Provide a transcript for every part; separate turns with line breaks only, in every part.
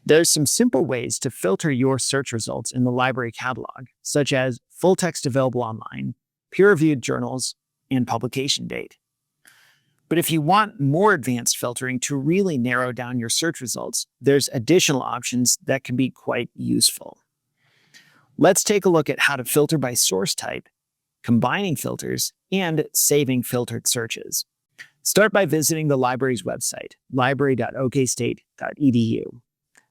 There's some simple ways to filter your search results in the library catalog, such as full text available online, peer-reviewed journals, and publication date. But if you want more advanced filtering to really narrow down your search results, there's additional options that can be quite useful. Let's take a look at how to filter by source type, combining filters, and saving filtered searches. Start by visiting the library's website, library.okstate.edu.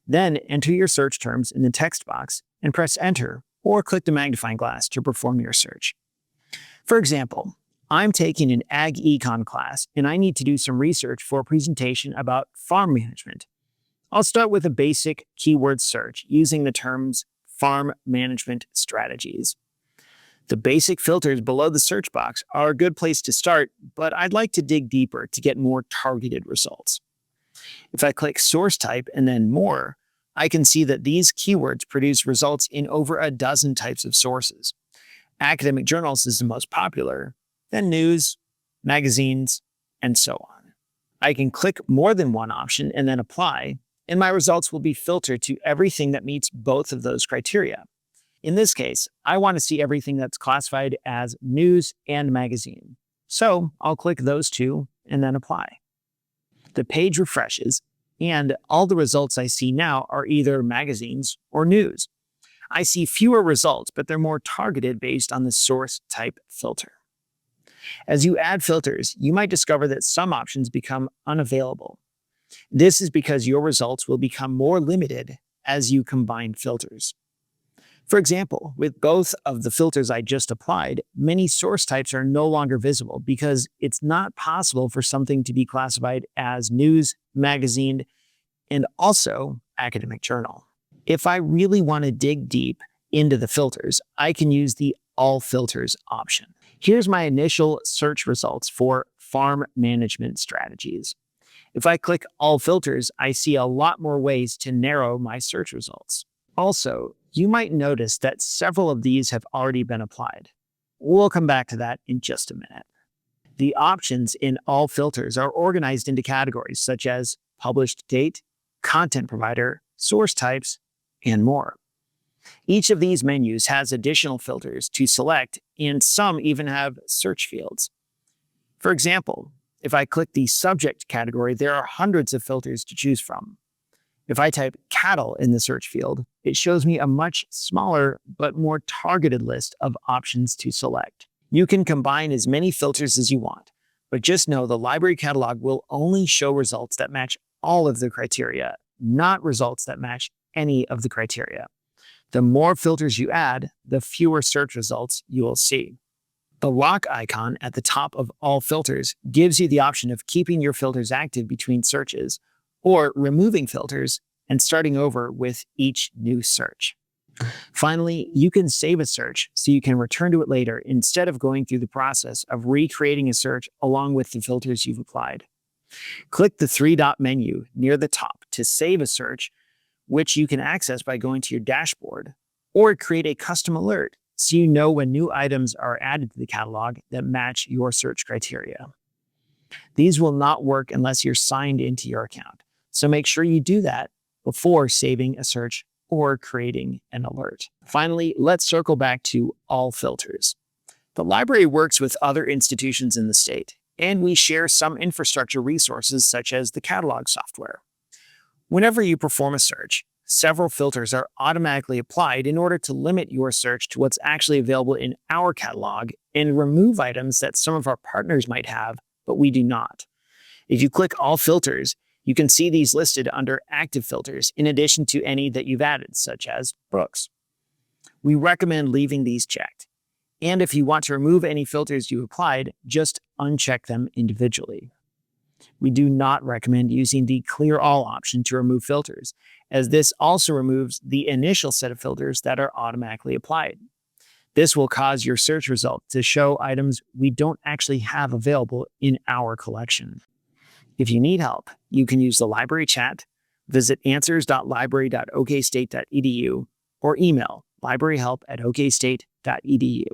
Then enter your search terms in the text box and press Enter, or click the magnifying glass to perform your search. For example, I'm taking an Ag Econ class and I need to do some research for a presentation about farm management. I'll start with a basic keyword search using the terms farm management strategies. The basic filters below the search box are a good place to start, but I'd like to dig deeper to get more targeted results. If I click source type and then more, I can see that these keywords produce results in over a dozen types of sources. Academic journals is the most popular, then news, magazines, and so on. I can click more than one option and then apply, and my results will be filtered to everything that meets both of those criteria. In this case, I want to see everything that's classified as news and magazine. So I'll click those two and then apply. The page refreshes, and all the results I see now are either magazines or news. I see fewer results, but they're more targeted based on the source type filter. As you add filters, you might discover that some options become unavailable. This is because your results will become more limited as you combine filters. For example, with both of the filters I just applied, many source types are no longer visible because it's not possible for something to be classified as news, magazine, and also academic journal. If I really want to dig deep into the filters, I can use the All Filters option. Here's my initial search results for farm management strategies. If I click All Filters, I see a lot more ways to narrow my search results. Also, you might notice that several of these have already been applied. We'll come back to that in just a minute. The options in All Filters are organized into categories such as published date, content provider, source types, and more. Each of these menus has additional filters to select, and some even have search fields. For example, if I click the subject category, there are hundreds of filters to choose from. If I type cattle in the search field, it shows me a much smaller but more targeted list of options to select. You can combine as many filters as you want, but just know the library catalog will only show results that match all of the criteria, not results that match any of the criteria. The more filters you add, the fewer search results you will see. The lock icon at the top of All Filters gives you the option of keeping your filters active between searches, or removing filters and starting over with each new search. Finally, you can save a search so you can return to it later instead of going through the process of recreating a search along with the filters you've applied. Click the three-dot menu near the top to save a search, which you can access by going to your dashboard, or create a custom alert so you know when new items are added to the catalog that match your search criteria. These will not work unless you're signed into your account. So make sure you do that before saving a search or creating an alert. Finally, let's circle back to All Filters. The library works with other institutions in the state, and we share some infrastructure resources such as the catalog software. Whenever you perform a search, several filters are automatically applied in order to limit your search to what's actually available in our catalog and remove items that some of our partners might have, but we do not. If you click All Filters, you can see these listed under active filters in addition to any that you've added, such as books. We recommend leaving these checked. And if you want to remove any filters you applied, just uncheck them individually. We do not recommend using the Clear All option to remove filters, as this also removes the initial set of filters that are automatically applied. This will cause your search result to show items we don't actually have available in our collection. If you need help, you can use the library chat, visit answers.library.okstate.edu, or email libraryhelp@okstate.edu.